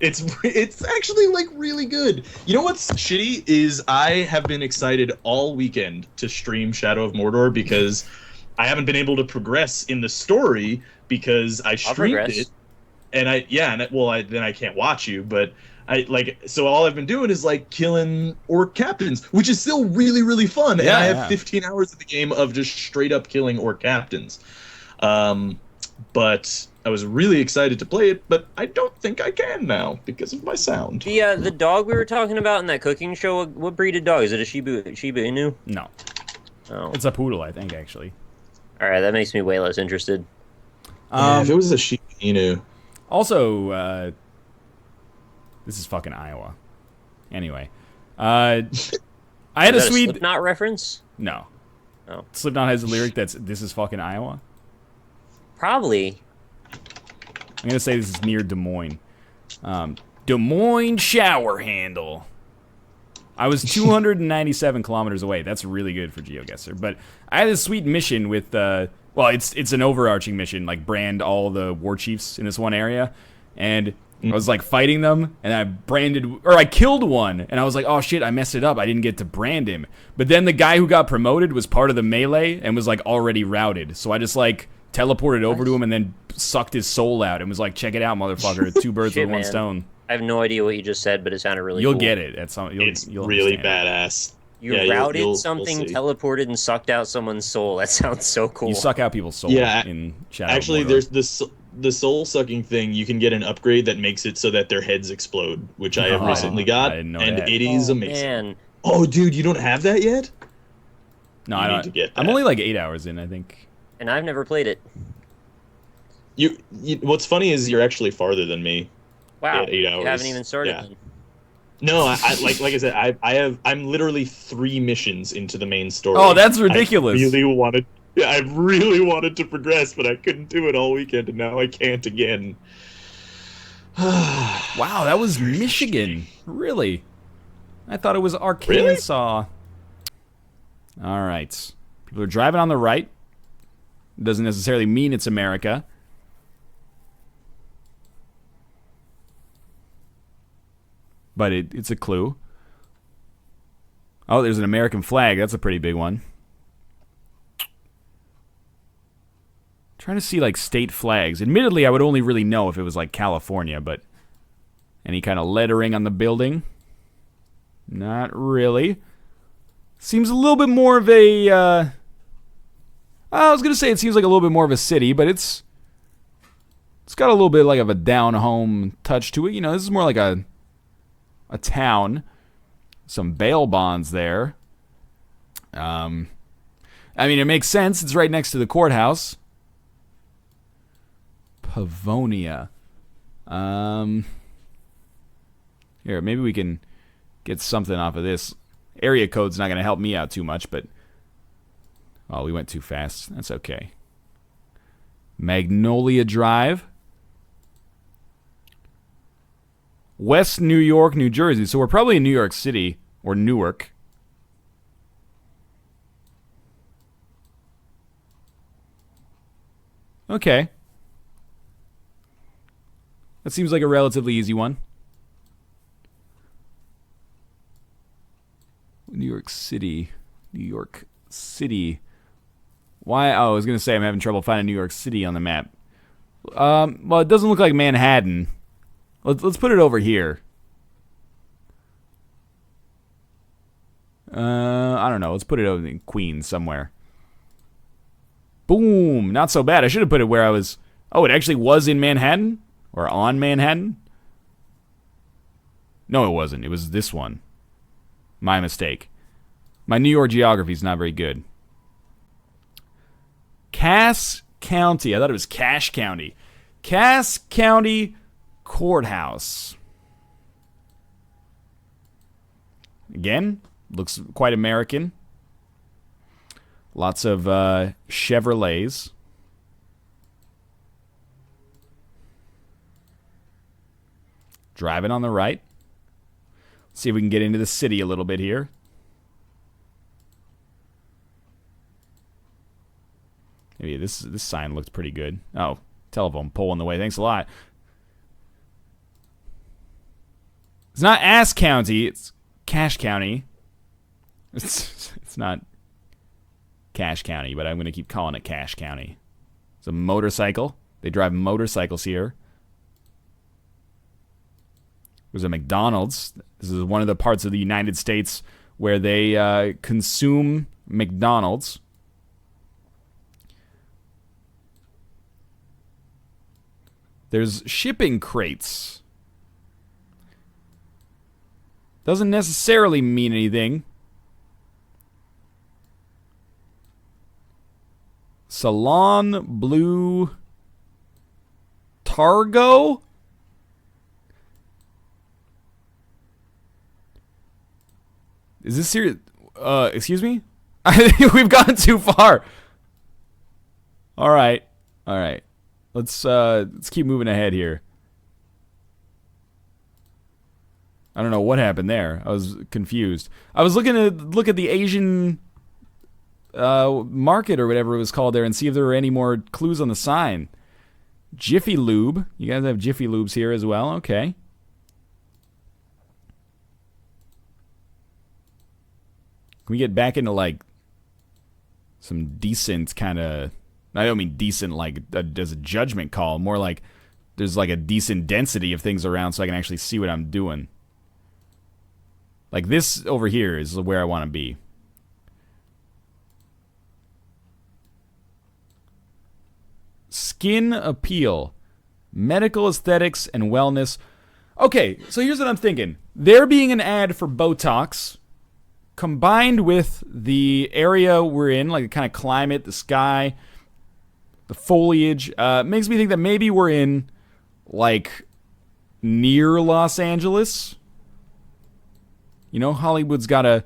It's actually like really good. You know what's shitty is I have been excited all weekend to stream Shadow of Mordor because I haven't been able to progress in the story because I I'll streamed it progress. and then I can't watch you, but so all I've been doing is like killing orc captains, which is still really really fun, and I Yeah, have yeah. 15 hours of the game of just straight up killing orc captains. Um, but I was really excited to play it, but I don't think I can now because of my sound. The dog we were talking about in that cooking show, what breed of dog? Is it a Shiba Inu? No. Oh. It's a poodle, I think, actually. Alright, that makes me way less interested. Yeah, if it Um, was a Shiba Inu. also, this is fucking Iowa. Anyway. Uh, I had Is a that a Swede... Slipknot reference? No. Oh. Slipknot has a lyric that's, this is fucking Iowa. Probably. I'm going to say this is near Des Moines. Des Moines shower handle. I was 297 kilometers away. That's really good for GeoGuessr. But I had a sweet mission with, well, it's an overarching mission, like brand all the war chiefs in this one area. And I was like fighting them, and I killed one, and I was like, oh shit, I messed it up. I didn't get to brand him. But then the guy who got promoted was part of the melee and was like already routed. So I just like teleported over to him and then sucked his soul out and was like, check it out, motherfucker. Two birds Shit, with one man. stone. I have no idea what you just said, but it sounded really You'll cool. get it. You'll Really understand it. badass. You Yeah, routed we'll something, see. teleported, and sucked out someone's soul. That sounds so cool. You suck out people's souls Yeah, in Shadow of actually, Mordor. there's this the soul sucking thing. You can get an upgrade that makes it so that their heads explode, which I have Oh, recently I got, didn't know and that. it is Oh, amazing. man. Oh, dude, you don't have that yet? No, You I need don't. to get I'm that. only like 8 hours in, I think. And I've never played it. What's funny is you're actually farther than me Wow. at 8 You haven't hours. even started Yeah. then. No, like I said, I'm literally 3 missions into the main story. Oh, that's ridiculous. I really wanted to progress, but I couldn't do it all weekend, and now I can't again. Wow, that was Michigan. Really? I thought it was Arkansas. All right. People are driving on the right. Doesn't necessarily mean it's America. But it's a clue. Oh, there's an American flag. That's a pretty big one. Trying to see like state flags. Admittedly, I would only really know if it was like California, but any kind of lettering on the building? Not really. Seems a little bit more of a I was going to say it seems like a little bit more of a city, but it's got a little bit like of a down home touch to it. You know, this is more like a town. Some bail bonds there. I mean, it makes sense. It's right next to the courthouse. Pavonia. Here, maybe we can get something off of this. Area code's not going to help me out too much, but... Oh, we went too fast. That's okay. Magnolia Drive. West New York, New Jersey. So we're probably in New York City or Newark. Okay. That seems like a relatively easy one. New York City. New York City. Why? Oh, I was going to say I'm having trouble finding New York City on the map. Well, it doesn't look like Manhattan. Let's put it over here. I don't know. Let's put it over in Queens somewhere. Boom. Not so bad. I should have put it where I was. Oh, it actually was in Manhattan? Or on Manhattan? No, it wasn't. It was this one. My mistake. My New York geography is not very good. Cass County. I thought it was Cache County. Cass County Courthouse. Again, looks quite American. Lots of Chevrolets. Driving on the right. Let's see if we can get into the city a little bit here. Maybe this sign looks pretty good. Oh, telephone pole in the way. Thanks a lot. It's not Ass County. It's Cache County. It's not Cache County, but I'm going to keep calling it Cache County. It's a motorcycle. They drive motorcycles here. There's a McDonald's. This is one of the parts of the United States where they consume McDonald's. There's shipping crates. Doesn't necessarily mean anything. Salon Blue Targo? Is this serious? Excuse me? I think we've gone too far. All right. Let's keep moving ahead here. I don't know what happened there. I was confused. I was looking to look at the Asian market or whatever it was called there and see if there were any more clues on the sign. Jiffy Lube. You guys have Jiffy Lubes here as well. Okay. Can we get back into, like, some decent kind of... I don't mean decent, like, as a judgment call. More like there's, like, a decent density of things around so I can actually see what I'm doing. Like, this over here is where I want to be. Skin appeal. Medical aesthetics and wellness. Okay, so here's what I'm thinking. There being an ad for Botox... combined with the area we're in, like the kind of climate, the sky, the foliage, makes me think that maybe we're in, like, near Los Angeles. You know, Hollywood's got a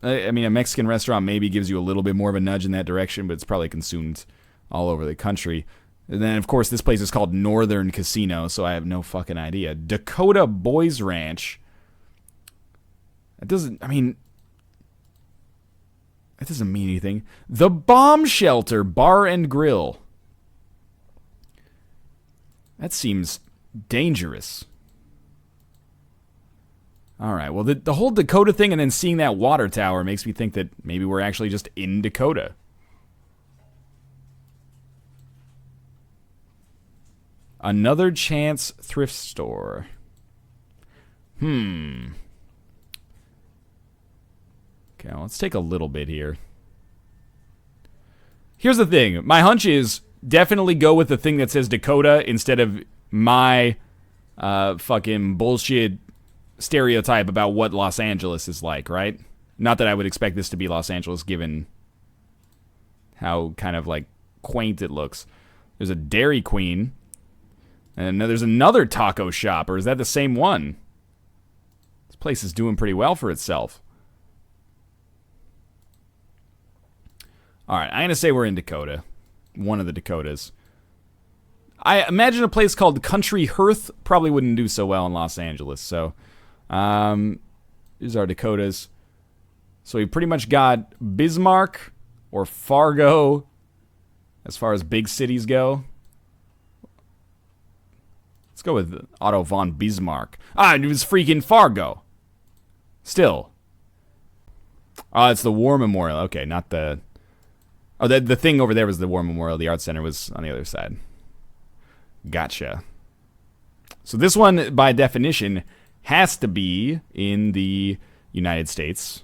Mexican restaurant maybe gives you a little bit more of a nudge in that direction, but it's probably consumed all over the country. And then, of course, this place is called Northern Casino, so I have no fucking idea. Dakota Boys Ranch. That doesn't mean anything. The Bomb Shelter Bar and Grill. That seems dangerous. All right, well, the whole Dakota thing and then seeing that water tower makes me think that maybe we're actually just in Dakota. Another Chance thrift store. Okay, well, let's take a little bit here. Here's the thing. My hunch is definitely go with the thing that says Dakota instead of my fucking bullshit stereotype about what Los Angeles is like, right? Not that I would expect this to be Los Angeles given how kind of like quaint it looks. There's a Dairy Queen. And there's another taco shop, or is that the same one? This place is doing pretty well for itself. Alright, I'm going to say we're in Dakota. One of the Dakotas. I imagine a place called Country Hearth probably wouldn't do so well in Los Angeles. So, here's our Dakotas. So we pretty much got Bismarck or Fargo as far as big cities go. Let's go with Otto von Bismarck. It was freaking Fargo. Still. Oh, it's the War Memorial. Okay, not the... Oh, the thing over there was the War Memorial. The Art Center was on the other side. Gotcha. So this one, by definition, has to be in the United States.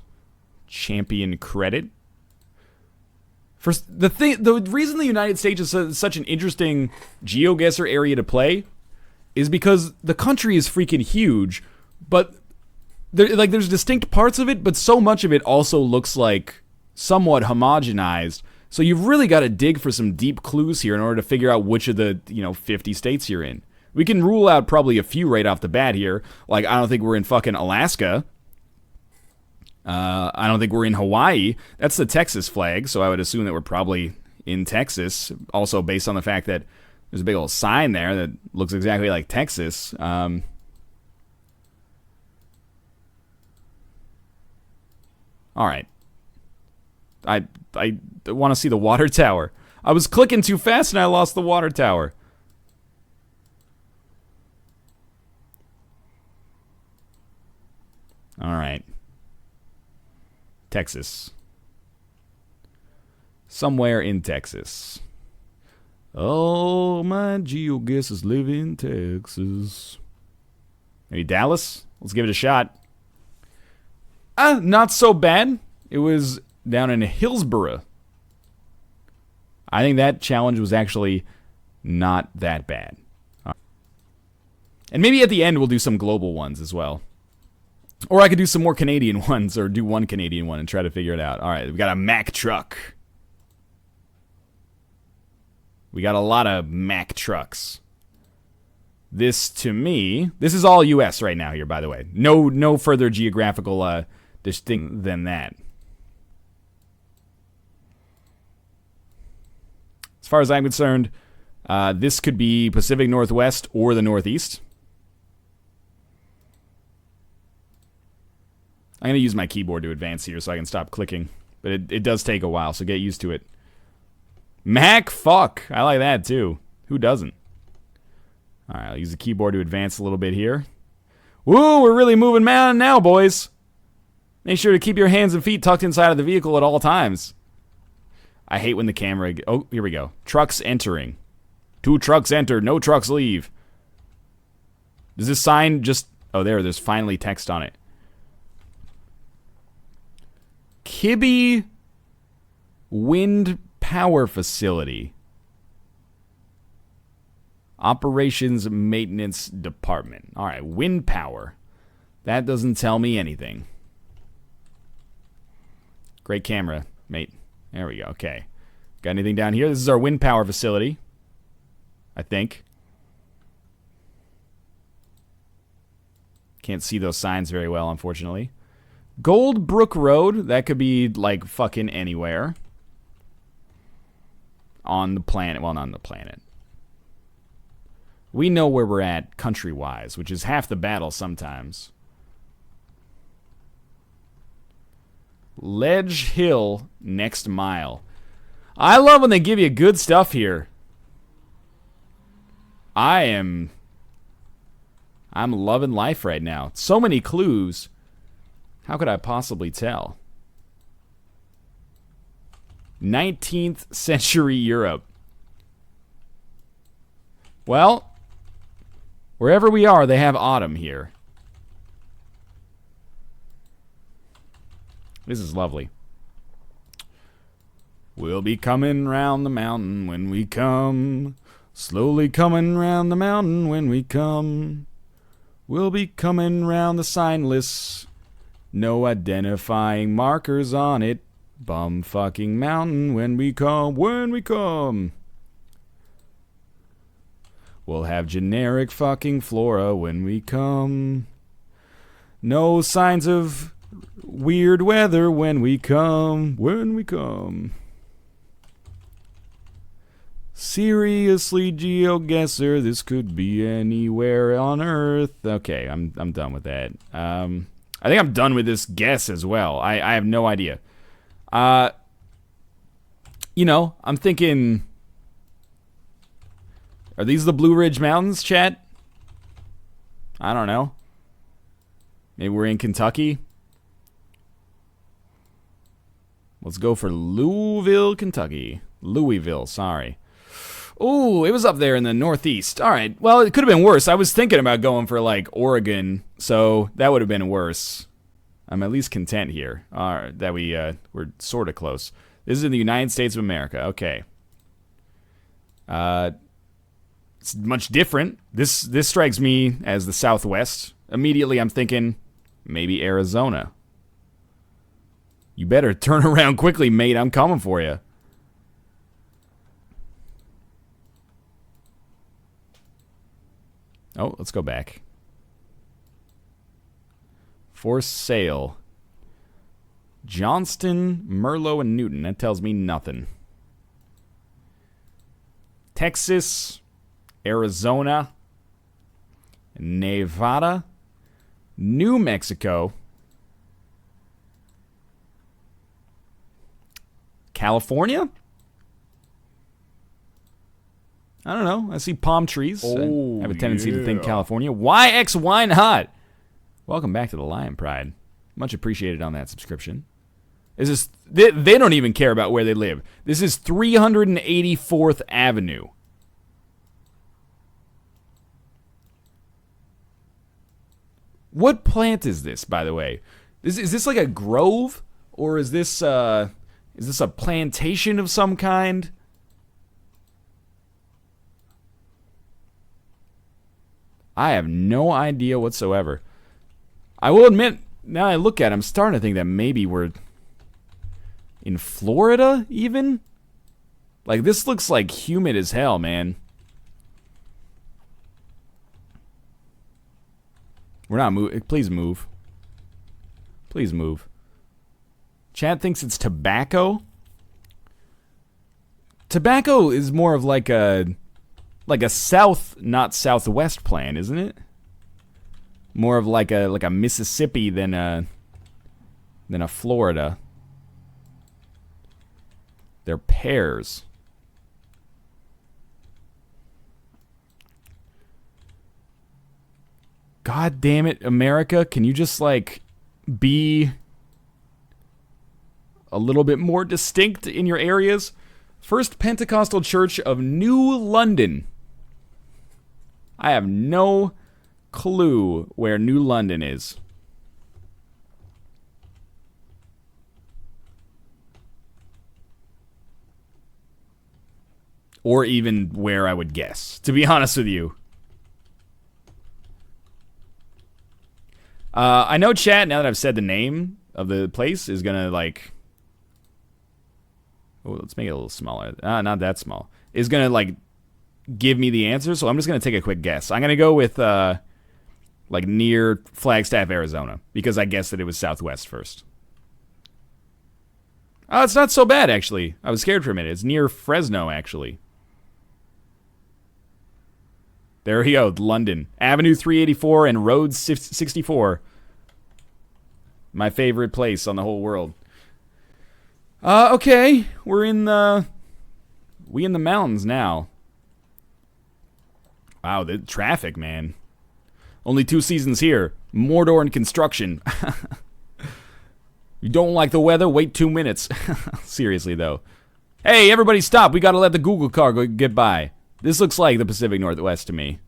Champion credit. The reason the United States is such an interesting GeoGuessr area to play is because the country is freaking huge, but there's distinct parts of it, but so much of it also looks like somewhat homogenized. So you've really got to dig for some deep clues here in order to figure out which of the 50 states you're in. We can rule out probably a few right off the bat here. Like, I don't think we're in fucking Alaska. I don't think we're in Hawaii. That's the Texas flag, so I would assume that we're probably in Texas. Also, based on the fact that there's a big old sign there that looks exactly like Texas. All right. I want to see the water tower. I was clicking too fast and I lost the water tower. Texas. Somewhere in Texas. Oh, my GeoGuessrs live in Texas. Maybe Dallas? Let's give it a shot. Not so bad. It was down in Hillsborough. I think that challenge was actually not that bad. And maybe at the end we'll do some global ones as well. Or I could do some more Canadian ones, or do one Canadian one and try to figure it out. All right, we got a Mack truck. We got a lot of Mack trucks. This, to me, this is all U.S. right now here, by the way. No further geographical distinct than that. As far as I'm concerned, this could be Pacific Northwest or the Northeast. I'm going to use my keyboard to advance here so I can stop clicking. But it does take a while, so get used to it. Mac fuck. I like that too. Who doesn't? Alright, I'll use the keyboard to advance a little bit here. Woo, we're really moving man now, boys. Make sure to keep your hands and feet tucked inside of the vehicle at all times. I hate when the camera... Oh, here we go. Trucks entering. 2 trucks enter, no trucks leave. Does this sign just... Oh, there's finally text on it. Kibbe Wind Power Facility. Operations Maintenance Department. Alright, wind power. That doesn't tell me anything. Great camera, mate. There we go, okay. Got anything down here? This is our wind power facility. I think. Can't see those signs very well, unfortunately. Goldbrook Road. That could be, like, fucking anywhere. On the planet. Well, not on the planet. We know where we're at country-wise, which is half the battle sometimes. Ledge Hill, next mile. I love when they give you good stuff here. I'm loving life right now. So many clues. How could I possibly tell? 19th century Europe. Well, wherever we are, they have autumn here. This is lovely. We'll be coming round the mountain when we come. Slowly coming round the mountain when we come. We'll be coming round the signless. No identifying markers on it. Bum fucking mountain when we come, when we come. We'll have generic fucking flora when we come. No signs of weird weather when we come, when we come. Seriously, GeoGuessr, this could be anywhere on Earth. Okay, I'm done with that. I think I'm done with this guess as well. I have no idea. You know, I'm thinking... Are these the Blue Ridge Mountains, chat? I don't know. Maybe we're in Kentucky. Let's go for Louisville, Kentucky. Louisville, sorry. Ooh, it was up there in the Northeast. All right, well, it could have been worse. I was thinking about going for, like, Oregon, so that would have been worse. I'm at least content here that we're sort of close. This is in the United States of America. Okay. It's much different. This strikes me as the Southwest. Immediately, I'm thinking maybe Arizona. You better turn around quickly, mate. I'm coming for you. Oh, let's go back. For sale. Johnston, Merlot, and Newton. That tells me nothing. Texas, Arizona, Nevada, New Mexico, California? I don't know. I see palm trees. Oh, I have a tendency to think California. YX, why not? Welcome back to the Lion Pride. Much appreciated on that subscription. They don't even care about where they live. This is 384th Avenue. What plant is this, by the way? Is this like a grove? Or is this a plantation of some kind? I have no idea whatsoever. I will admit, now I look at it, I'm starting to think that maybe we're in Florida, even? Like, this looks like humid as hell, man. We're not moving. Please move. Please move. Chad thinks it's tobacco. Tobacco is more of like a south, not southwest plant, isn't it? More of like a Mississippi than a Florida. They're pears. God damn it, America, can you just like be a little bit more distinct in your areas? First Pentecostal Church of New London. I have no clue where New London is. Or even where I would guess, to be honest with you. I know chat, now that I've said the name of the place, is gonna like... Oh, let's make it a little smaller. Not that small. Is gonna like give me the answer, so I'm just gonna take a quick guess. I'm gonna go with like near Flagstaff, Arizona, because I guessed that it was southwest first. Oh, it's not so bad actually. I was scared for a minute. It's near Fresno actually. There we go, London. Avenue 384 and Road 64. My favorite place on the whole world. Okay, we're in the mountains now. Wow, the traffic, man. Only 2 seasons here. Mordor and construction. You don't like the weather? Wait 2 minutes. Seriously, though. Hey, everybody stop. We gotta let the Google car get by. This looks like the Pacific Northwest to me.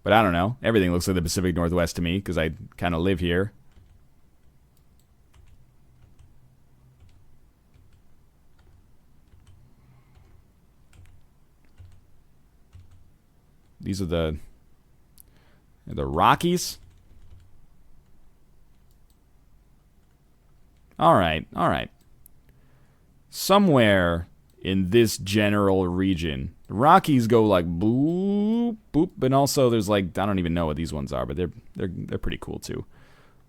But I don't know. Everything looks like the Pacific Northwest to me, because I kind of live here. These are the Rockies. All right. Somewhere in this general region, the Rockies go like boop, boop, and also there's like, I don't even know what these ones are, but they're pretty cool too.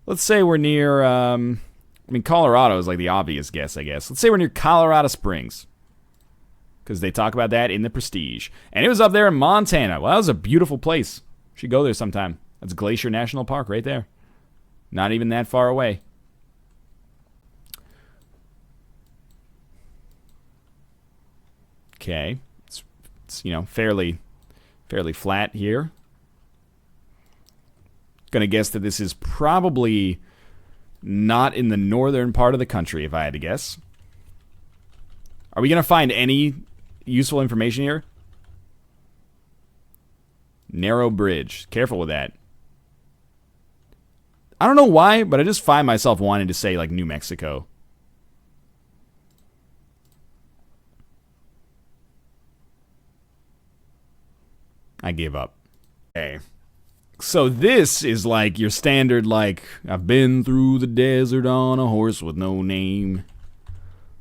Let's say we're near, I mean, Colorado is like the obvious guess, I guess. Let's say we're near Colorado Springs, because they talk about that in the Prestige. And it was up there in Montana. Well, that was a beautiful place. Should go there sometime. That's Glacier National Park right there. Not even that far away. Okay. It's you know, fairly flat here. Gonna guess that this is probably not in the northern part of the country, if I had to guess. Are we gonna find any useful information here? Narrow bridge. Careful with that. I don't know why, but I just find myself wanting to say, like, New Mexico. I give up. Okay. So this is like your standard, like, I've been through the desert on a horse with no name.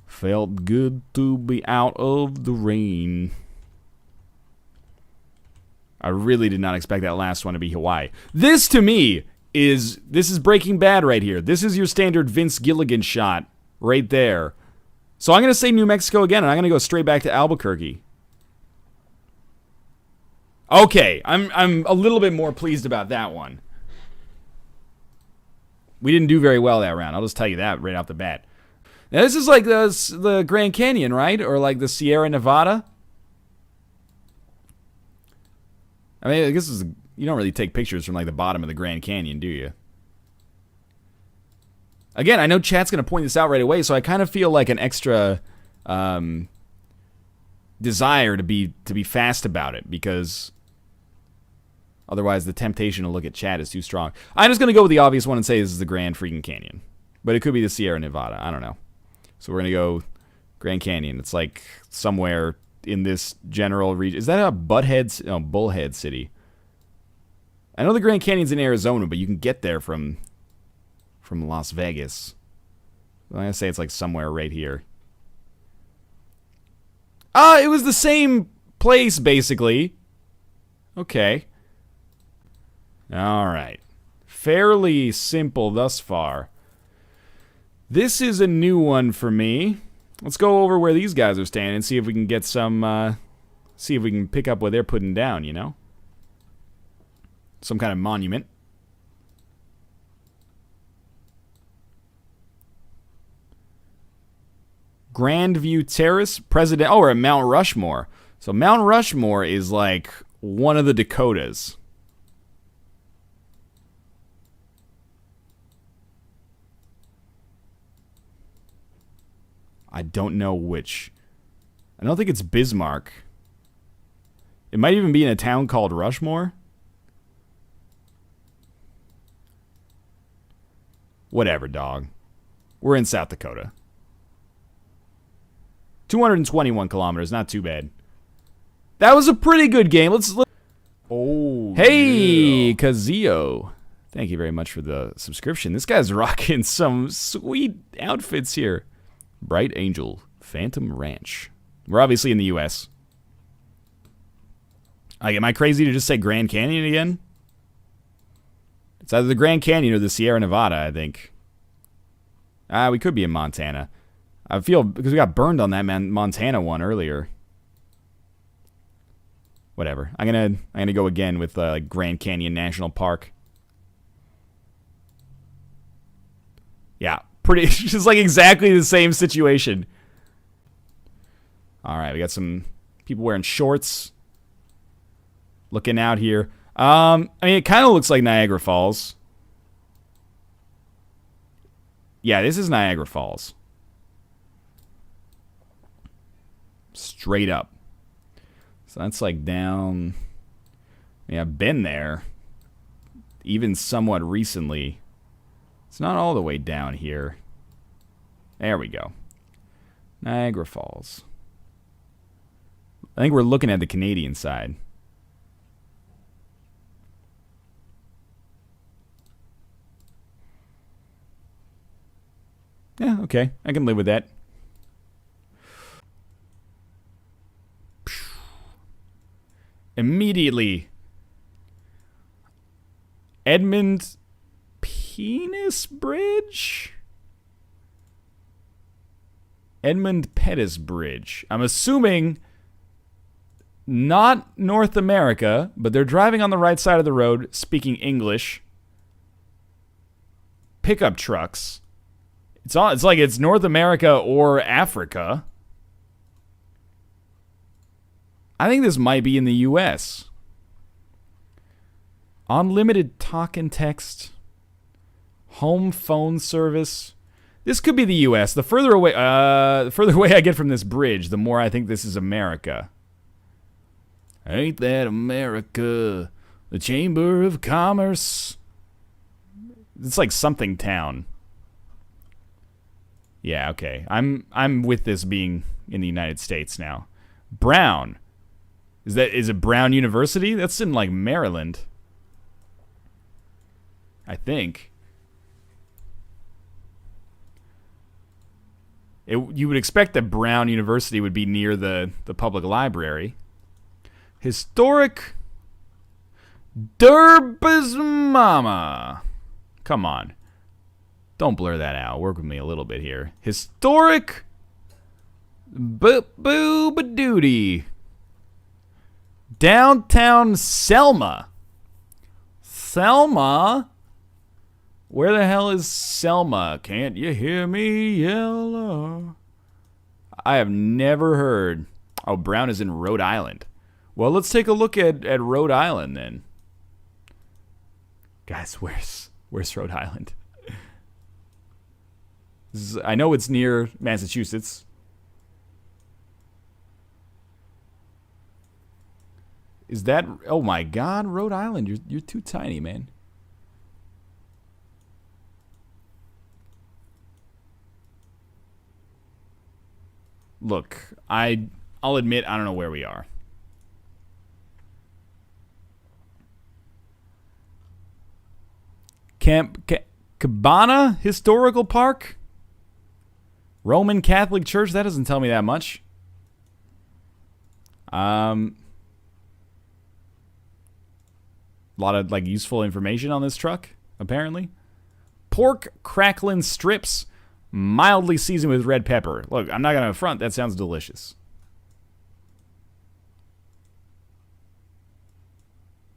Felt good to be out of the rain. I really did not expect that last one to be Hawaii. This, to me, this is Breaking Bad right here. This is your standard Vince Gilligan shot right there. So I'm going to say New Mexico again, and I'm going to go straight back to Albuquerque. Okay, I'm a little bit more pleased about that one. We didn't do very well that round. I'll just tell you that right off the bat. Now this is like the Grand Canyon, right? Or like the Sierra Nevada. I mean, I guess you don't really take pictures from like the bottom of the Grand Canyon, do you? Again, I know chat's going to point this out right away, so I kind of feel like an extra desire to be fast about it, because otherwise the temptation to look at chat is too strong. I'm just going to go with the obvious one and say this is the Grand freaking Canyon. But it could be the Sierra Nevada. I don't know. So we're going to go Grand Canyon. It's like somewhere in this general region. Is that a Bullhead City? I know the Grand Canyon's in Arizona, but you can get there from Las Vegas. I'm going to say it's like somewhere right here. It was the same place, basically. Okay. All right. Fairly simple thus far. This is a new one for me. Let's go over where these guys are standing and see if we can get some, see if we can pick up what they're putting down, you know? Some kind of monument. Grandview Terrace, President. Oh, we're at Mount Rushmore. So Mount Rushmore is like one of the Dakotas. I don't know which. I don't think it's Bismarck. It might even be in a town called Rushmore. Whatever, dog. We're in South Dakota. 221 kilometers, not too bad. That was a pretty good game. Let's Oh, hey, yeah. Kazio. Thank you very much for the subscription. This guy's rocking some sweet outfits here. Bright Angel, Phantom Ranch. We're obviously in the U.S. Am I crazy to just say Grand Canyon again? It's either the Grand Canyon or the Sierra Nevada, I think. We could be in Montana. I feel, because we got burned on that Montana one earlier. Whatever. I'm gonna go again with like Grand Canyon National Park. Yeah, pretty. Just like exactly the same situation. All right, we got some people wearing shorts. Looking out here. I mean, it kind of looks like Niagara Falls. Yeah, this is Niagara Falls. Straight up. So that's like down. Yeah, I've been there. Even somewhat recently. It's not all the way down here. There we go. Niagara Falls. I think we're looking at the Canadian side. Yeah, okay. I can live with that. Immediately. Edmund Penis Bridge? Edmund Pettus Bridge. I'm assuming not North America, but they're driving on the right side of the road, speaking English. Pickup trucks. It's like it's North America or Africa. I think this might be in the U.S. Unlimited talk and text. Home phone service. This could be the U.S. The further away I get from this bridge, the more I think this is America. Ain't that America? The Chamber of Commerce. It's like something town. Yeah, okay. I'm with this being in the United States now. Brown. Is it Brown University? That's in like Maryland. I think. You would expect that Brown University would be near the public library. Historic Derb's Mama. Come on. Don't blur that out. Work with me a little bit here. Historic Boobadoody. Downtown Selma. Selma? Where the hell is Selma? Can't you hear me yell? I have never heard. Oh, Brown is in Rhode Island. Well, let's take a look at Rhode Island then. Guys, where's Rhode Island? I know it's near Massachusetts. Is that... Oh my God, Rhode Island. You're too tiny, man. Look, I'll admit I don't know where we are. Cabana Historical Park? Roman Catholic Church? That doesn't tell me that much. A lot of like useful information on this truck, apparently. Pork cracklin' strips, mildly seasoned with red pepper. Look, I'm not gonna front. That sounds delicious.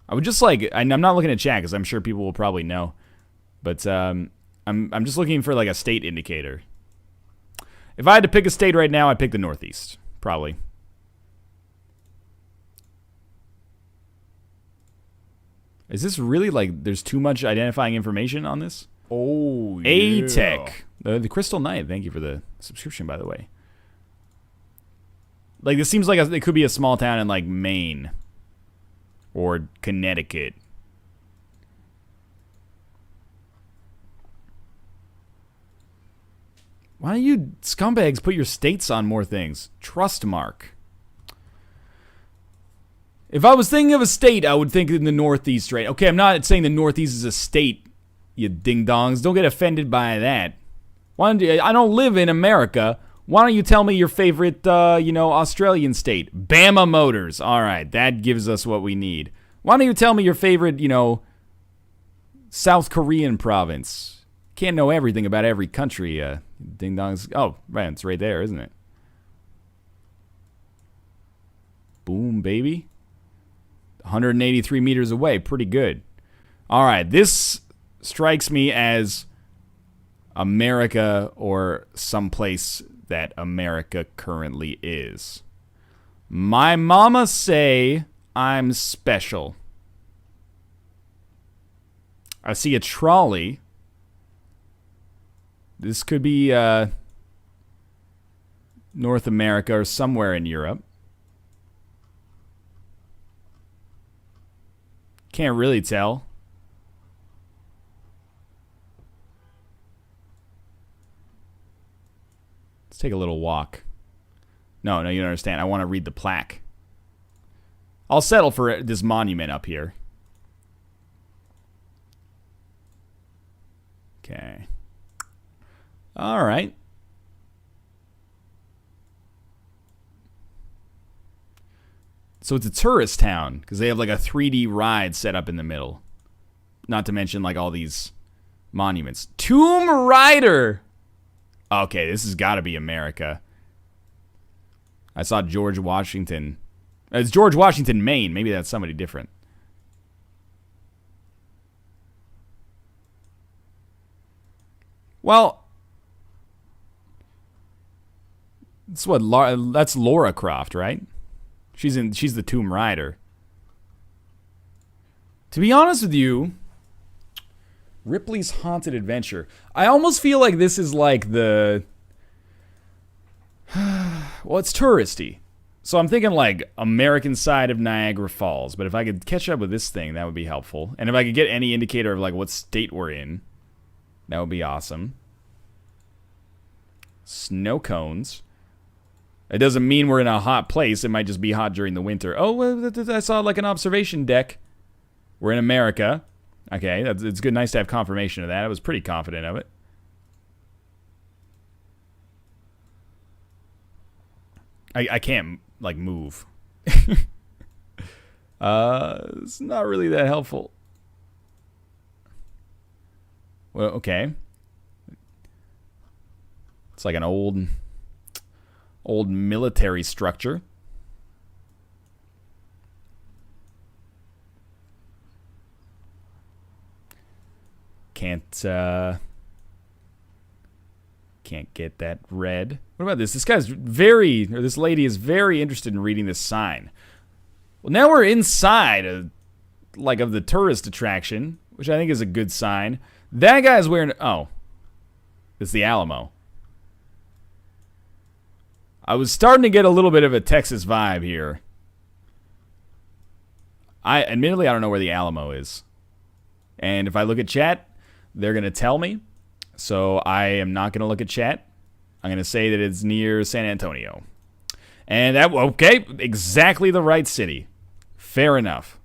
I would just like. I'm not looking at chat because I'm sure people will probably know, but I'm just looking for like a state indicator. If I had to pick a state right now, I'd pick the Northeast, probably. Is this really like there's too much identifying information on this? Oh, yeah. A-Tech. The Crystal Knight. Thank you for the subscription, by the way. Like, this seems like it could be a small town in, like, Maine. Or Connecticut. Why don't you scumbags put your states on more things? Trustmark. If I was thinking of a state, I would think in the Northeast, right? Okay, I'm not saying the Northeast is a state, you ding-dongs. Don't get offended by that. I don't live in America. Why don't you tell me your favorite, Australian state? Bama Motors. All right, that gives us what we need. Why don't you tell me your favorite, South Korean province? Can't know everything about every country, ding-dongs. Oh, right, it's right there, isn't it? Boom, baby. 183 meters away. Pretty good. All right, this strikes me as America or someplace that America currently is. My mama say I'm special. I see a trolley. This could be North America or somewhere in Europe. Can't really tell. Let's take a little walk. No, you don't understand. I want to read the plaque. I'll settle for this monument up here. Okay. All right. So it's a tourist town because they have like a 3D ride set up in the middle. Not to mention like all these monuments. Tomb Raider. Okay, this has got to be America. I saw George Washington. It's George Washington, Maine. Maybe that's somebody different. Well, that's Laura Croft, right? She's the Tomb Raider. To be honest with you, Ripley's Haunted Adventure. I almost feel like this is like the... Well, it's touristy. So I'm thinking like American side of Niagara Falls. But if I could catch up with this thing, that would be helpful. And if I could get any indicator of like what state we're in, that would be awesome. Snow cones. It doesn't mean we're in a hot place. It might just be hot during the winter. Oh, well, I saw like an observation deck. We're in America. Okay, it's good. Nice to have confirmation of that. I was pretty confident of it. I can't like move. It's not really that helpful. Well, okay. It's like an old military structure. Can't get that read. What about this? This lady is very interested in reading this sign. Well, now we're inside of the tourist attraction, which I think is a good sign. That guy's wearing... Oh. It's the Alamo. I was starting to get a little bit of a Texas vibe here. Admittedly, I don't know where the Alamo is. And if I look at chat, they're going to tell me. So I am not going to look at chat. I'm going to say that it's near San Antonio. And that, okay, exactly the right city. Fair enough.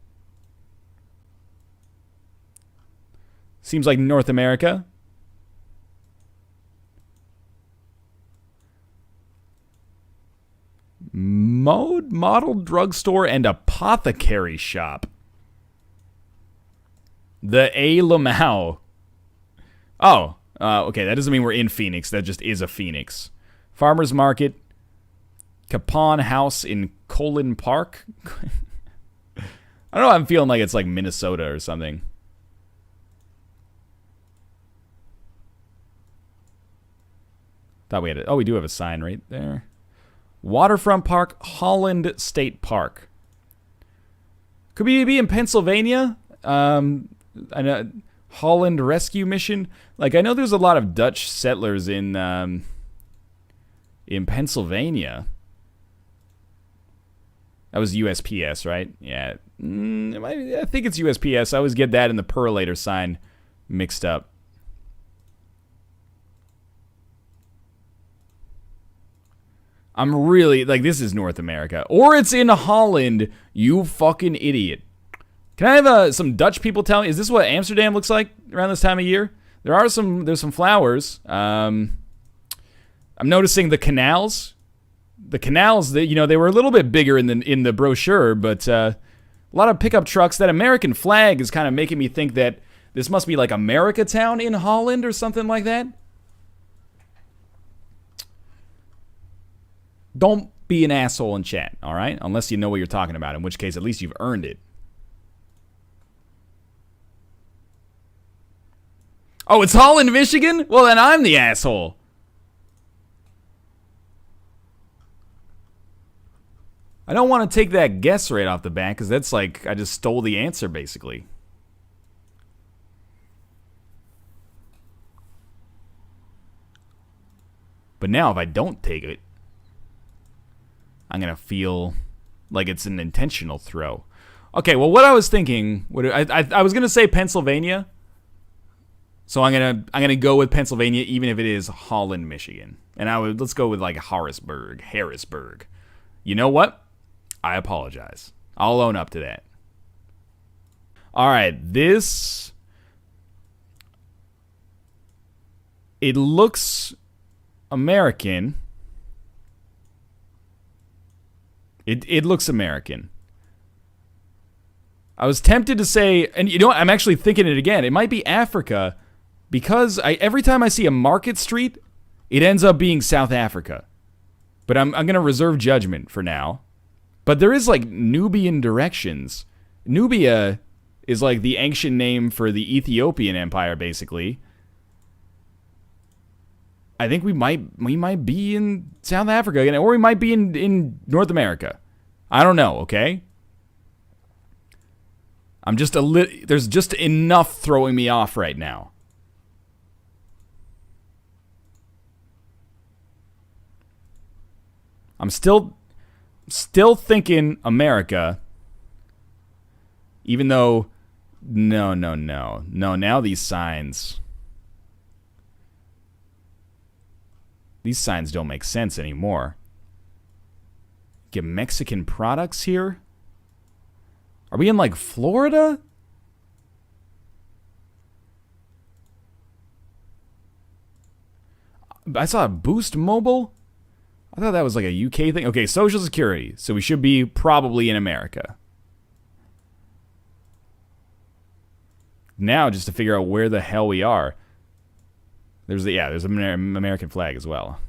Seems like North America. Model drugstore and apothecary shop. The A. Lamau. Oh, okay, that doesn't mean we're in Phoenix. That just is a Phoenix. Farmer's Market. Capon House in Colin Park. I don't know, I'm feeling like it's like Minnesota or something. Thought we had it. Oh, we do have a sign right there. Waterfront Park, Holland State Park. Could we be in Pennsylvania? I know Holland Rescue Mission. Like, I know there's a lot of Dutch settlers in Pennsylvania. That was USPS, right? Yeah. I think it's USPS. I always get that and the Perlator sign mixed up. I'm really, like, this is North America. Or it's in Holland, you fucking idiot. Can I have some Dutch people tell me, is this what Amsterdam looks like around this time of year? There's some flowers. I'm noticing the canals. The canals, they were a little bit bigger in the brochure, but a lot of pickup trucks. That American flag is kind of making me think that this must be like America Town in Holland or something like that. Don't be an asshole in chat, all right? Unless you know what you're talking about, in which case at least you've earned it. Oh, it's Holland, Michigan? Well, then I'm the asshole. I don't want to take that guess right off the bat, because that's like I just stole the answer, basically. But now if I don't take it, I'm going to feel like it's an intentional throw. Okay, well, what I was thinking, I was going to say Pennsylvania. So I'm gonna go with Pennsylvania, even if it is Holland, Michigan. And let's go with like Harrisburg. You know what? I apologize. I'll own up to that. All right, it looks American. It looks American. I was tempted to say, and you know what? I'm actually thinking it again. It might be Africa, because every time I see a market street, it ends up being South Africa. But I'm going to reserve judgment for now. But there is like Nubian directions. Nubia is like the ancient name for the Ethiopian Empire, basically. I think we might be in South Africa again, or we might be in North America. I don't know, okay? I'm just there's just enough throwing me off right now. I'm still thinking America, even though no, now these signs don't make sense anymore. Get Mexican products here? Are we in like Florida? I saw a Boost Mobile. I thought that was like a UK thing. Okay, Social Security. So we should be probably in America. Now, just to figure out where the hell we are. There's an American flag as well.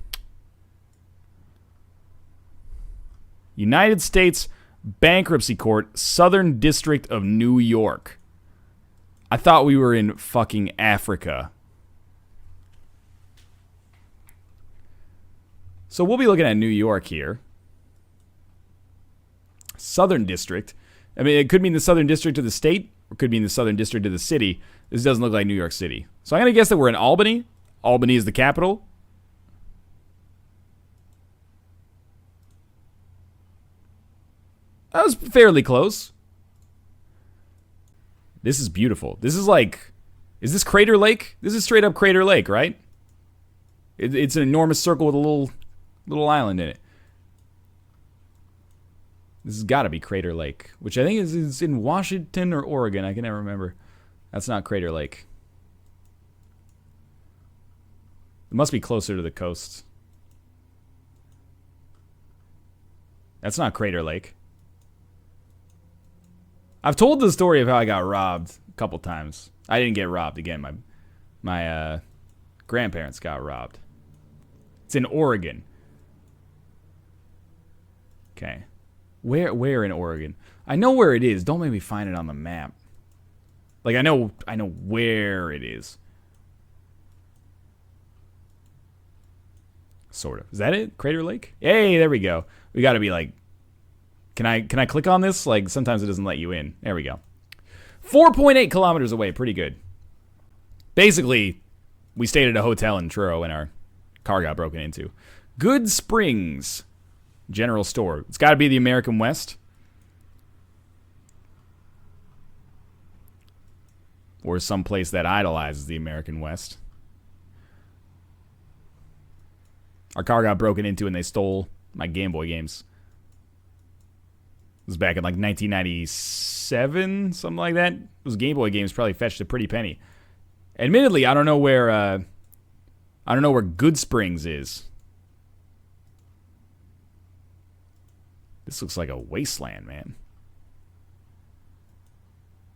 United States Bankruptcy Court, Southern District of New York. I thought we were in fucking Africa. So we'll be looking at New York here. Southern District. I mean, it could mean the Southern District of the state, or it could mean the Southern District of the city. This doesn't look like New York City. So I'm going to guess that we're in Albany. Albany is the capital. That was fairly close. This is beautiful. This is like... Is this Crater Lake? This is straight up Crater Lake, right? It's an enormous circle with a little island in it. This has got to be Crater Lake, which I think is in Washington or Oregon. I can never remember. That's not Crater Lake. It must be closer to the coast. That's not Crater Lake. I've told the story of how I got robbed a couple times. I didn't get robbed again. My grandparents got robbed. It's in Oregon. Okay. Where in Oregon? I know where it is. Don't make me find it on the map. Like I know where it is. Sort of. Is that it? Crater Lake? Hey, there we go. We got to be like... Can I click on this? Like, sometimes it doesn't let you in. There we go. 4.8 kilometers away. Pretty good. Basically, we stayed at a hotel in Truro and our car got broken into. Good Springs General Store. It's got to be the American West. Or someplace that idolizes the American West. Our car got broken into and they stole my Game Boy games. It was back in like 1997, something like that. Those Game Boy games probably fetched a pretty penny. Admittedly, I don't know where Good Springs is. This looks like a wasteland, man.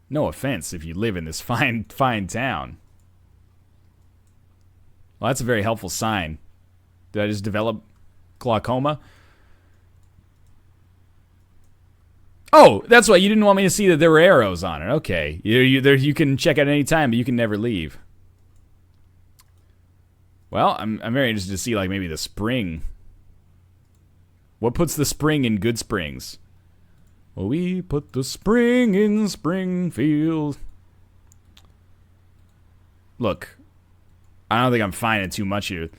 No offense if you live in this fine town. Well, that's a very helpful sign. Did I just develop glaucoma? Oh, that's why you didn't want me to see that there were arrows on it. Okay. You can check at any time, but you can never leave. Well, I'm very interested to see, like, maybe the spring. What puts the spring in Good Springs? Well, we put the spring in Springfield. Look, I don't think I'm finding too much here.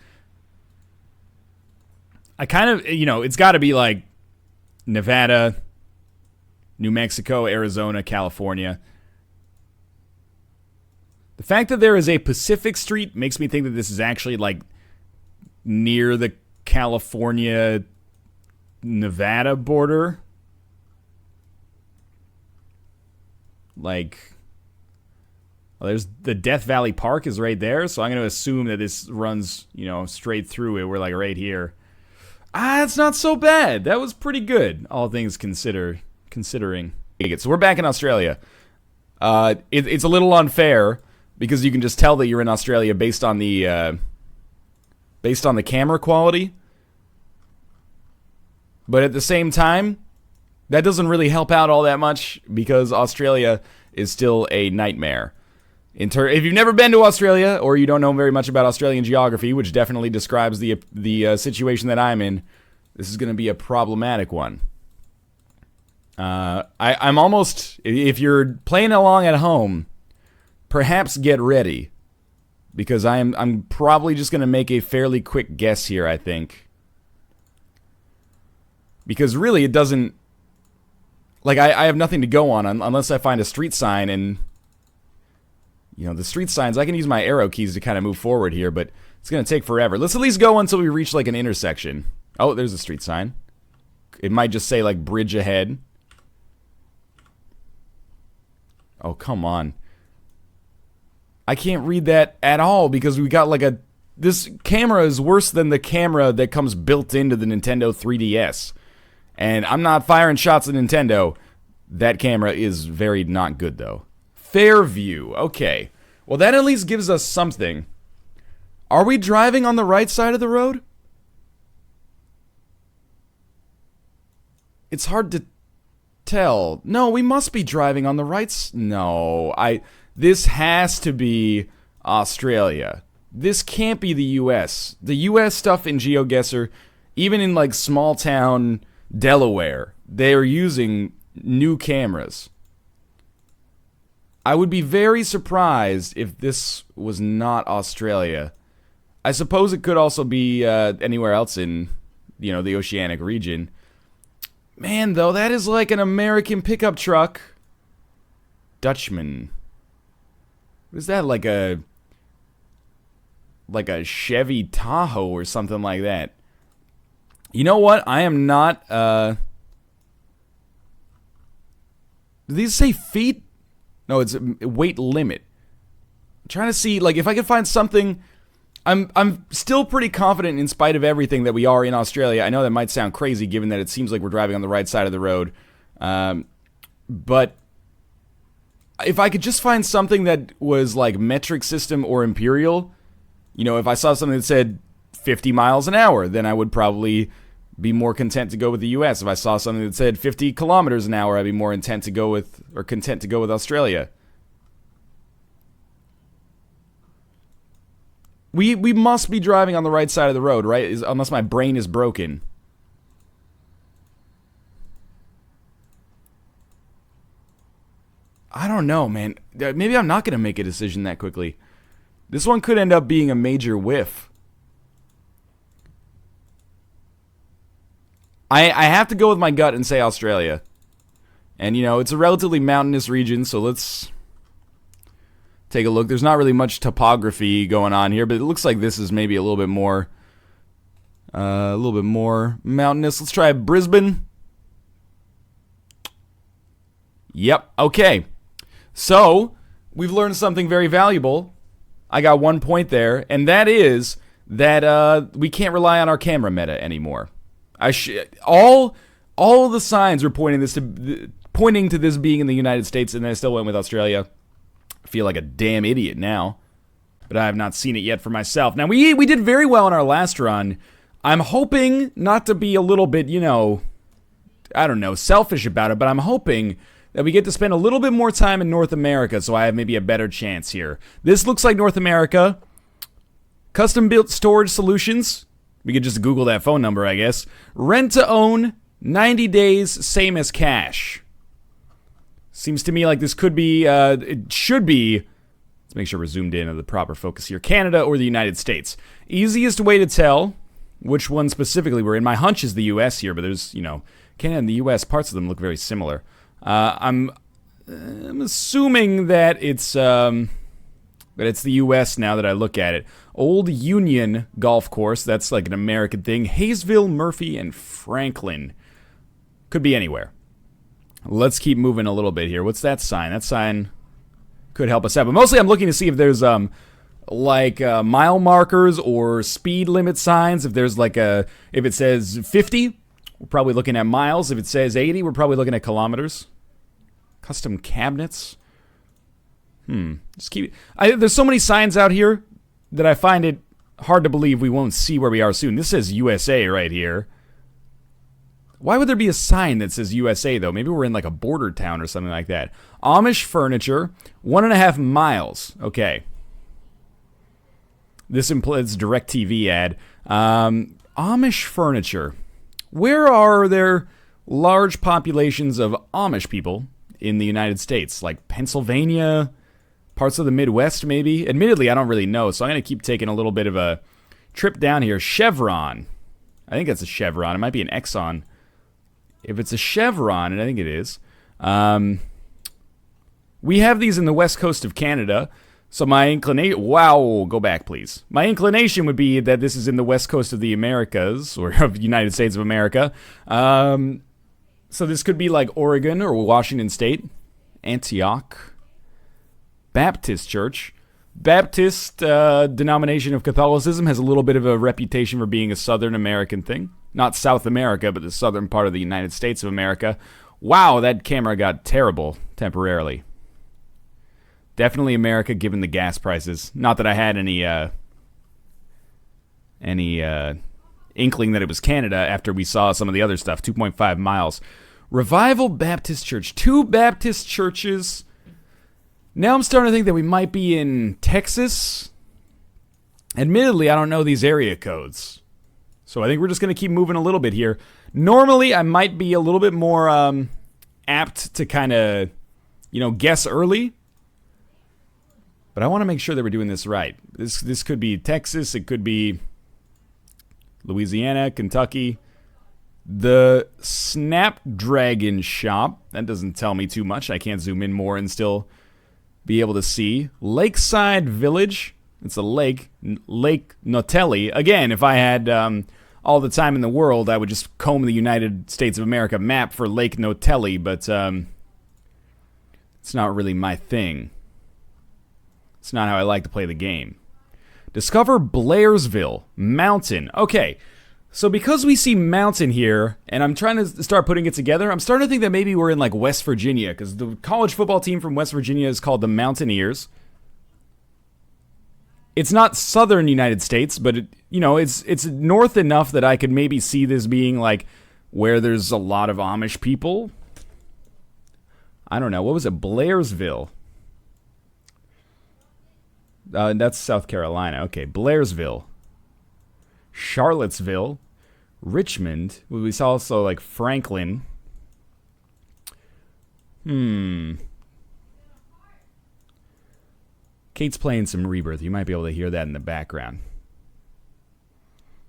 I kind of, it's got to be like Nevada, New Mexico, Arizona, California. The fact that there is a Pacific Street makes me think that this is actually like near the California-Nevada border. Like, well, there's the Death Valley Park is right there, so I'm going to assume that this runs, straight through it. We're like right here. It's not so bad. That was pretty good, all things considering. So we're back in Australia. It's a little unfair because you can just tell that you're in Australia based on the camera quality. But at the same time, that doesn't really help out all that much because Australia is still a nightmare. If you've never been to Australia or you don't know very much about Australian geography, which definitely describes the situation that I'm in, this is going to be a problematic one. I'm almost, if you're playing along at home, perhaps get ready because I'm probably just going to make a fairly quick guess here, I think. Because really it doesn't, like I have nothing to go on unless I find a street sign and the street signs, I can use my arrow keys to kind of move forward here, but it's going to take forever. Let's at least go until we reach, like, an intersection. Oh, there's a street sign. It might just say, like, bridge ahead. Oh, come on. I can't read that at all because we got, like, this camera is worse than the camera that comes built into the Nintendo 3DS. And I'm not firing shots at Nintendo. That camera is very not good, though. Fairview. Okay. Well, that at least gives us something. Are we driving on the right side of the road? It's hard to tell. No, we must be driving on the right No, this has to be Australia. This can't be the US. The US stuff in GeoGuessr, even in like small town Delaware, they're using new cameras. I would be very surprised if this was not Australia. I suppose it could also be anywhere else in, the oceanic region. Man, though, that is like an American pickup truck. Dutchman. What is that, like a Chevy Tahoe or something like that? You know what? I am not, do these say feet? No, it's a weight limit. I'm trying to see, like, if I can find something. I'm still pretty confident in spite of everything that we are in Australia. I know that might sound crazy given that it seems like we're driving on the right side of the road. But if I could just find something that was like metric system or imperial, you know, if I saw something that said 50 miles an hour, then I would probably be more content to go with the US. If I saw something that said 50 kilometers an hour, I'd be more content to go with Australia. We must be driving on the right side of the road, right? Unless my brain is broken. I don't know, man. Maybe I'm not going to make a decision that quickly. This one could end up being a major whiff. I have to go with my gut and say Australia. And, you know, it's a relatively mountainous region, so let's take a look. There's not really much topography going on here, but it looks like this is maybe a little bit more mountainous. Let's try Brisbane. Yep, okay. So, we've learned something very valuable. I got 1 point there, and that is that we can't rely on our camera meta anymore. All the signs were pointing to this being in the United States, and I still went with Australia. I feel like a damn idiot now, but I have not seen it yet for myself. Now, we did very well in our last run. I'm hoping not to be a little bit, you know, I don't know, selfish about it, but I'm hoping that we get to spend a little bit more time in North America, so I have maybe a better chance here. This looks like North America. Custom-built storage solutions. We could just Google that phone number, I guess. Rent to own, 90 days, same as cash. Seems to me like this could be, it should be, let's make sure we're zoomed in on the proper focus here, Canada or the United States. Easiest way to tell which one specifically we're in. My hunch is the US here, but there's, you know, Canada and the US, parts of them look very similar. I'm assuming that it's the US now that I look at it. Old Union Golf Course, that's like an American thing. Hayesville, Murphy, and Franklin. Could be anywhere. Let's keep moving a little bit here. What's that sign? That sign could help us out. But mostly I'm looking to see if there's mile markers or speed limit signs. If there's if it says 50, we're probably looking at miles. If it says 80, we're probably looking at kilometers. Custom cabinets. There's so many signs out here that I find it hard to believe we won't see where we are soon. This says USA right here. Why would there be a sign that says USA, though? Maybe we're in like a border town or something like that. Amish furniture, 1.5 miles. Okay. This implies DirecTV ad. Amish furniture. Where are there large populations of Amish people in the United States? Like Pennsylvania, parts of the Midwest, maybe? Admittedly, I don't really know, so I'm going to keep taking a little bit of a trip down here. Chevron. I think that's a Chevron. It might be an Exxon. If it's a Chevron, and I think it is, we have these in the west coast of Canada, so my inclination... Wow, go back, please. My inclination would be that this is in the west coast of the Americas, or of the United States of America. So this could be like Oregon or Washington State. Antioch. Baptist Church. Baptist denomination of Catholicism has a little bit of a reputation for being a Southern American thing. Not South America, but the southern part of the United States of America. Wow, that camera got terrible temporarily. Definitely America, given the gas prices. Not that I had any inkling that it was Canada after we saw some of the other stuff. 2.5 miles. Revival Baptist Church. 2 Baptist churches. Now I'm starting to think that we might be in Texas. Admittedly, I don't know these area codes. So I think we're just going to keep moving a little bit here. Normally, I might be a little bit more apt to kind of, guess early. But I want to make sure that we're doing this right. This could be Texas. It could be Louisiana, Kentucky. The Snapdragon Shop. That doesn't tell me too much. I can't zoom in more and still be able to see. Lakeside Village. It's a lake. Lake Notelli. Again, if I had all the time in the world, I would just comb the United States of America map for Lake Notelli, but it's not really my thing. It's not how I like to play the game. Discover Blairsville Mountain. Okay, so because we see mountain here, and I'm trying to start putting it together, I'm starting to think that maybe we're in like West Virginia, because the college football team from West Virginia is called the Mountaineers. It's not southern United States, but it's north enough that I could maybe see this being like where there's a lot of Amish people. I don't know. What was it? Blairsville. That's South Carolina. Okay, Blairsville. Charlottesville. Richmond. We saw also like Franklin. Kate's playing some Rebirth. You might be able to hear that in the background.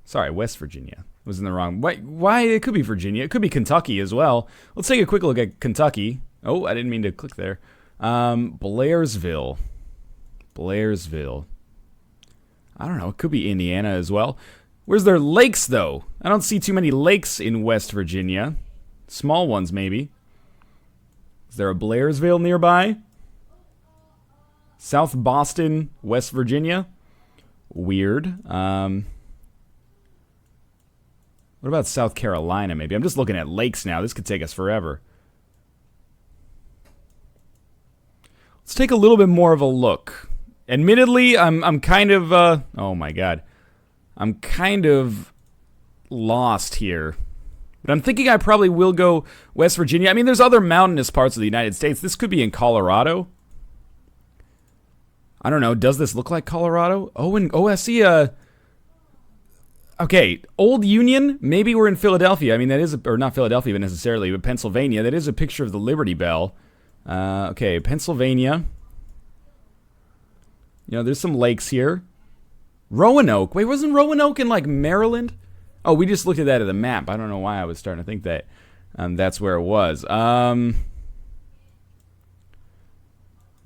Sorry, West Virginia. Was in the wrong. Why? It could be Virginia. It could be Kentucky as well. Let's take a quick look at Kentucky. Oh, I didn't mean to click there. Blairsville. Blairsville. I don't know. It could be Indiana as well. Where's their lakes, though? I don't see too many lakes in West Virginia. Small ones, maybe. Is there a Blairsville nearby? South Boston, West Virginia. Weird. What about South Carolina, maybe? I'm just looking at lakes now. This could take us forever. Let's take a little bit more of a look. Admittedly, I'm kind of, oh my god. I'm kind of lost here. But I'm thinking I probably will go West Virginia. I mean, there's other mountainous parts of the United States. This could be in Colorado. I don't know. Does this look like Colorado? Oh, I see a... Okay, Old Union. Maybe we're in Philadelphia. I mean, that is... Or not Philadelphia necessarily, but Pennsylvania. That is a picture of the Liberty Bell. Okay, Pennsylvania. There's some lakes here. Roanoke. Wait, wasn't Roanoke in, like, Maryland? Oh, we just looked at that at the map. I don't know why I was starting to think that that's where it was.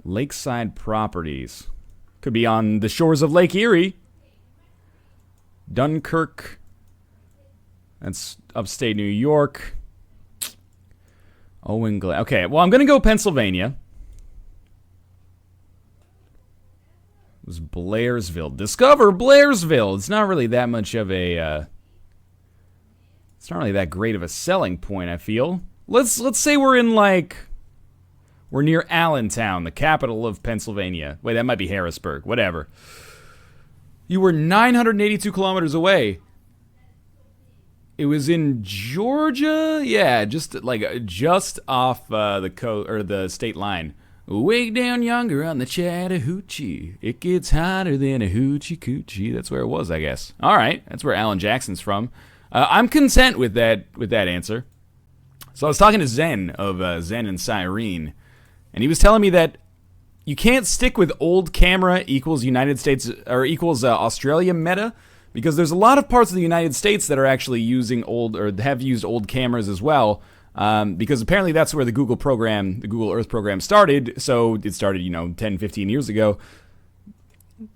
Lakeside Properties. Could be on the shores of Lake Erie. Dunkirk. That's upstate New York. Owen Glen. Okay, well, I'm going to go Pennsylvania. It was Blairsville. Discover Blairsville. It's not really that much of a... it's not really that great of a selling point, I feel. Let's say we're in, like... We're near Allentown, the capital of Pennsylvania. Wait, that might be Harrisburg. Whatever. You were 982 kilometers away. It was in Georgia? Yeah, just off the coast or the state line. Way down yonder on the Chattahoochee. It gets hotter than a hoochie coochie. That's where it was, I guess. All right, that's where Alan Jackson's from. I'm content with that answer. So I was talking to Zen of Zen and Cyrene, and he was telling me that you can't stick with old camera equals United States or equals Australia meta, because there's a lot of parts of the United States that are actually using old or have used old cameras as well. Because apparently that's where the Google program, the Google Earth program started. So it started, 10, 15 years ago.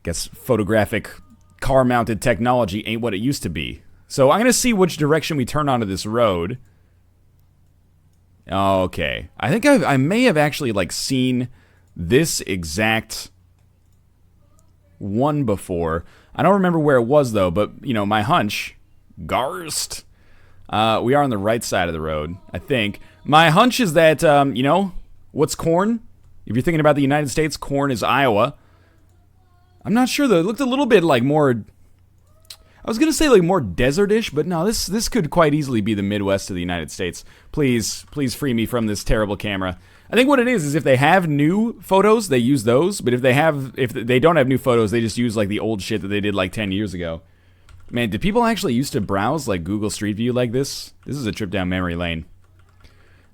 Guess photographic car-mounted technology ain't what it used to be. So I'm going to see which direction we turn onto this road. Okay. I think I may have actually, seen this exact one before. I don't remember where it was, though, but, my hunch, Garst. We are on the right side of the road, I think. My hunch is that, what's corn? If you're thinking about the United States, corn is Iowa. I'm not sure, though. It looked a little bit more... I was going to say, more desertish, but no, this could quite easily be the Midwest of the United States. Please free me from this terrible camera. I think what it is if they have new photos, they use those. But if they don't have new photos, they just use, the old shit that they did, 10 years ago. Man, did people actually used to browse, Google Street View like this? This is a trip down memory lane.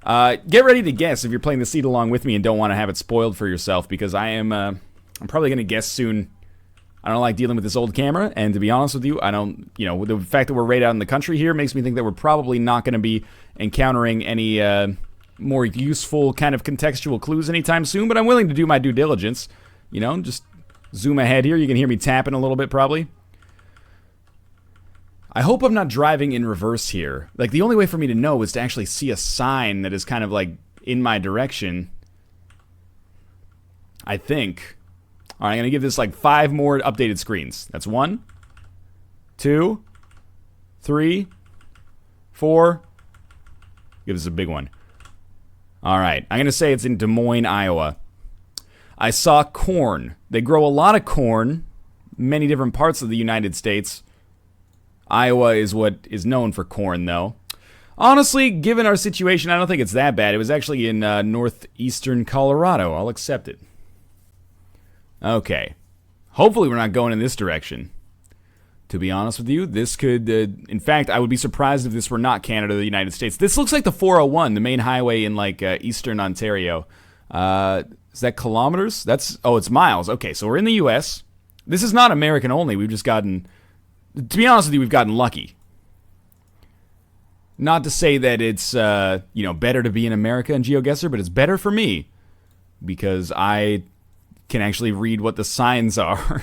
Get ready to guess if you're playing the seat along with me and don't want to have it spoiled for yourself, because I'm probably going to guess soon I don't like dealing with this old camera, and to be honest with you, I don't, the fact that we're right out in the country here makes me think that we're probably not going to be encountering any more useful kind of contextual clues anytime soon, but I'm willing to do my due diligence. Just zoom ahead here. You can hear me tapping a little bit, probably. I hope I'm not driving in reverse here. Like, the only way for me to know is to actually see a sign that is kind of, like, in my direction. I think. Alright, I'm going to give this, like, 5 more updated screens. That's 1, 2, 3, 4. Give this a big one. Alright, I'm going to say it's in Des Moines, Iowa. I saw corn. They grow a lot of corn. Many different parts of the United States. Iowa is what is known for corn, though. Honestly, given our situation, I don't think it's that bad. It was actually in northeastern Colorado. I'll accept it. Okay. Hopefully we're not going in this direction. To be honest with you, this could... in fact, I would be surprised if this were not Canada or the United States. This looks like the 401, the main highway in, like, eastern Ontario. Is that kilometers? Oh, it's miles. Okay, so we're in the U.S. This is not American only. We've just gotten... To be honest with you, we've gotten lucky. Not to say that it's, better to be in America in GeoGuessr, but it's better for me. Because I can actually read what the signs are.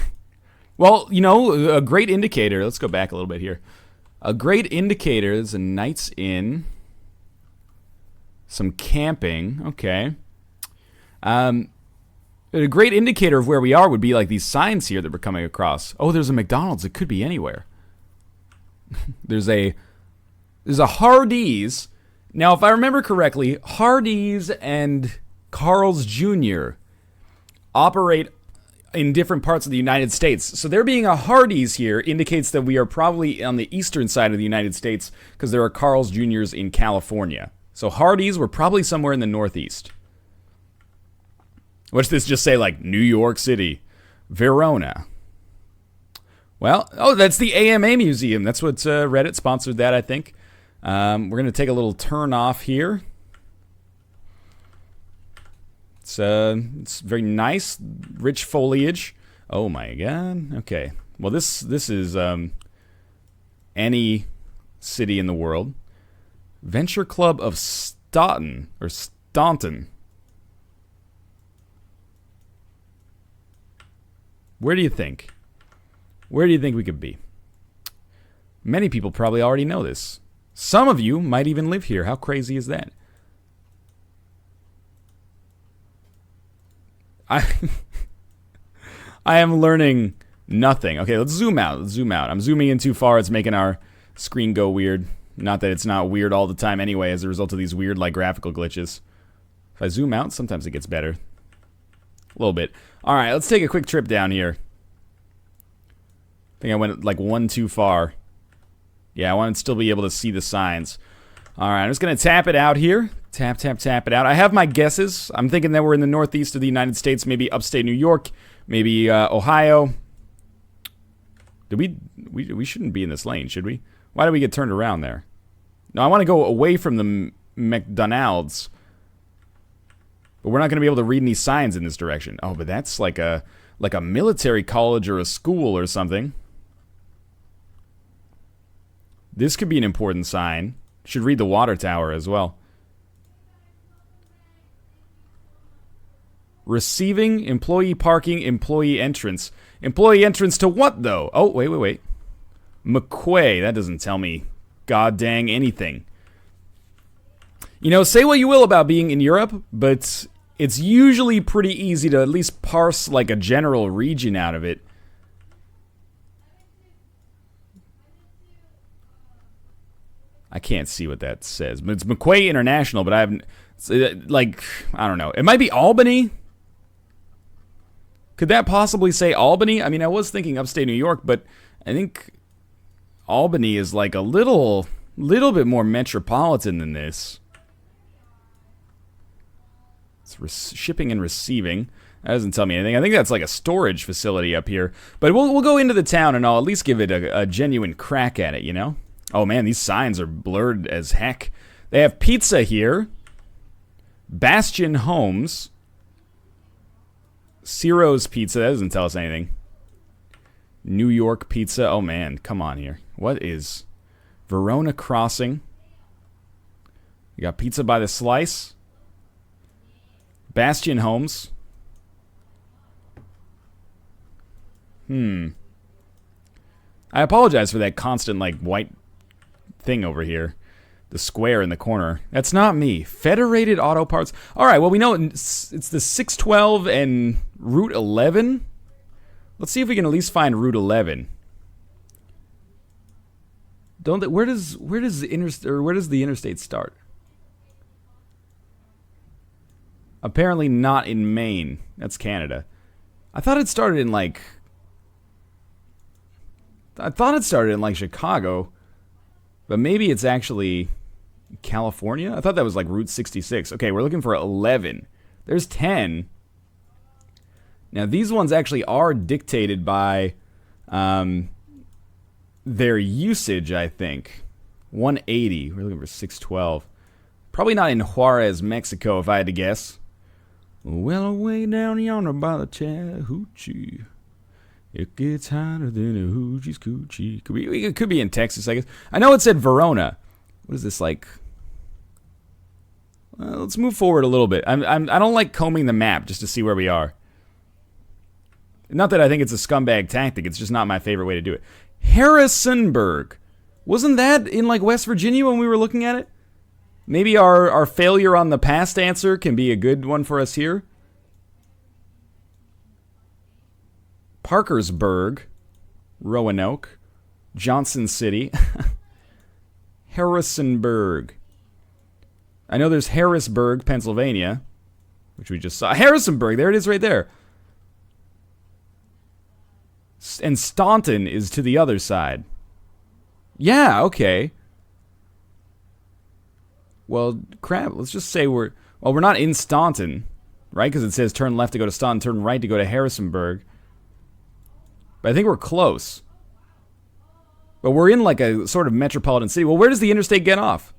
Well, a great indicator... Let's go back a little bit here. A great indicator is a night's inn. Some camping. Okay. A great indicator of where we are would be like these signs here that we're coming across. Oh, there's a McDonald's. It could be anywhere. There's a Hardee's. Now, if I remember correctly, Hardee's and Carl's Jr. operate in different parts of the United States. So there being a Hardee's here indicates that we are probably on the eastern side of the United States because there are Carl's Jr.'s in California. So Hardee's, we're probably somewhere in the northeast. What's this just say, like, New York City, Verona? Well, oh, that's the AMA Museum. That's what Reddit sponsored that, I think. We're going to take a little turn off here. It's very nice, rich foliage. Oh, my God. Okay. Well, this is any city in the world. Venture Club of Staunton, or Staunton. Where do you think? Where do you think we could be? Many people probably already know this. Some of you might even live here. How crazy is that? I am learning nothing. Okay, let's zoom out. I'm zooming in too far. It's making our screen go weird. Not that it's not weird all the time anyway as a result of these weird, like, graphical glitches. If I zoom out, sometimes it gets better. A little bit. Alright, let's take a quick trip down here. I think I went like one too far. Yeah, I want to still be able to see the signs. Alright, I'm just going to tap it out here. Tap it out. I have my guesses. I'm thinking that we're in the northeast of the United States, maybe upstate New York, maybe Ohio. We shouldn't be in this lane, should we? Why did we get turned around there? No, I want to go away from the McDonald's. But we're not going to be able to read any signs in this direction. Oh, but that's like a military college or a school or something. This could be an important sign. Should read the water tower as well. Receiving, employee parking, employee entrance. Employee entrance to what, though? Oh, wait. McQuay. That doesn't tell me god dang anything. Say what you will about being in Europe, but it's usually pretty easy to at least parse, like, a general region out of it. I can't see what that says, but it's McQuay International, but I haven't, like, I don't know. It might be Albany? Could that possibly say Albany? I mean, I was thinking upstate New York, but I think Albany is, like, a little bit more metropolitan than this. It's shipping and receiving. That doesn't tell me anything. I think that's like a storage facility up here. But we'll go into the town and I'll at least give it a genuine crack at it, Oh man, these signs are blurred as heck. They have pizza here. Bastion Homes. Ciro's Pizza. That doesn't tell us anything. New York pizza. Oh, man. Come on here. What is Verona Crossing? You got Pizza by the Slice. Bastion Homes. I apologize for that constant, like, white thing over here. The square in the corner. That's not me. Federated Auto Parts. All right, well, we know it's the 612 and Route 11. Let's see if we can at least find Route 11. Where does the interstate start? Apparently not in Maine. That's Canada. I thought it started in like Chicago, but maybe it's actually California. I thought that was like Route 66. Okay, we're looking for 11. There's 10. Now these ones actually are dictated by their usage, I think. 180. We're looking for 612. Probably not in Juarez, Mexico, if I had to guess. Well, away down yonder by the Chattahoochee, it gets hotter than a hoochie's coochie. It could be in Texas, I guess. I know it said Verona. What is this like? Let's move forward a little bit. I don't like combing the map just to see where we are. Not that I think it's a scumbag tactic. It's just not my favorite way to do it. Harrisonburg. Wasn't that in like West Virginia when we were looking at it? Maybe our failure on the past answer can be a good one for us here. Parkersburg, Roanoke, Johnson City, Harrisonburg. I know there's Harrisburg, Pennsylvania, which we just saw. Harrisonburg, there it is right there. And Staunton is to the other side. Yeah, okay. Well, crap, let's just say we're not in Staunton, right? Because it says turn left to go to Staunton, turn right to go to Harrisonburg. But I think we're close. But we're in like a sort of metropolitan city. Well, where does the interstate get off?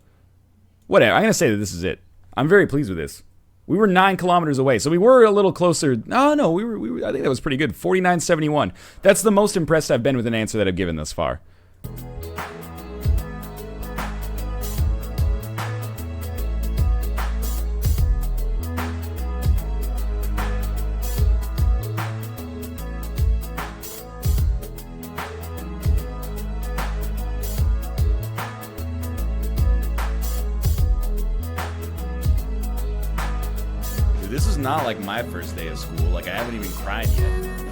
Whatever, I'm going to say that this is it. I'm very pleased with this. We were 9 kilometers away, so we were a little closer. Oh, no, we were I think that was pretty good. 49.71. That's the most impressed I've been with an answer that I've given thus far. This is not like my first day of school. Like, I haven't even cried yet.